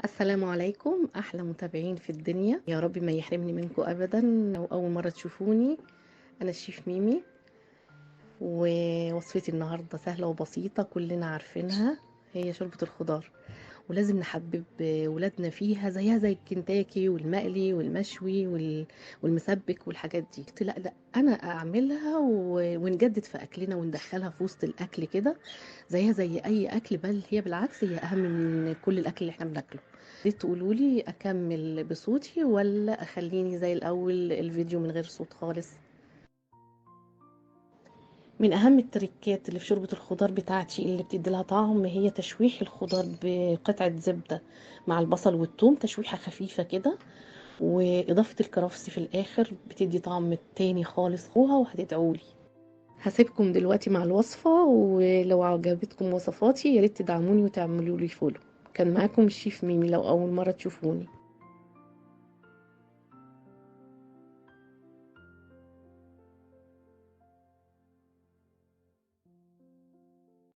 السلام عليكم احلى متابعين في الدنيا، يا رب ما يحرمني منكم ابدا. لو اول مره تشوفوني، انا الشيف ميمي، ووصفتي النهارده سهله وبسيطه كلنا عارفينها. هي شوربه الخضار، ولازم نحبب ولادنا فيها زيها زي الكنتاكي والمقلي والمشوي والمسبك والحاجات دي. قلت لا انا اعملها ونجدد في اكلنا وندخلها في وسط الاكل كده زيها زي اي اكل، بل هي بالعكس هي اهم من كل الاكل اللي احنا بناكله. دي تقولوا لي اكمل بصوتي ولا اخليني زي الاول الفيديو من غير صوت خالص؟ من اهم التريكات اللي في شوربة الخضار بتاعتي اللي بتدي لها طعم هي تشويح الخضار بقطعة زبدة مع البصل والثوم، تشويحة خفيفة كده، واضافة الكرفس في الاخر بتدي طعم تاني خالص. خوها وهتدعولي. هسيبكم دلوقتي مع الوصفة، ولو عجبتكم وصفاتي ياريت تدعموني وتعملوا لي فولو. كان معاكم الشيف ميمي لو اول مرة تشوفوني.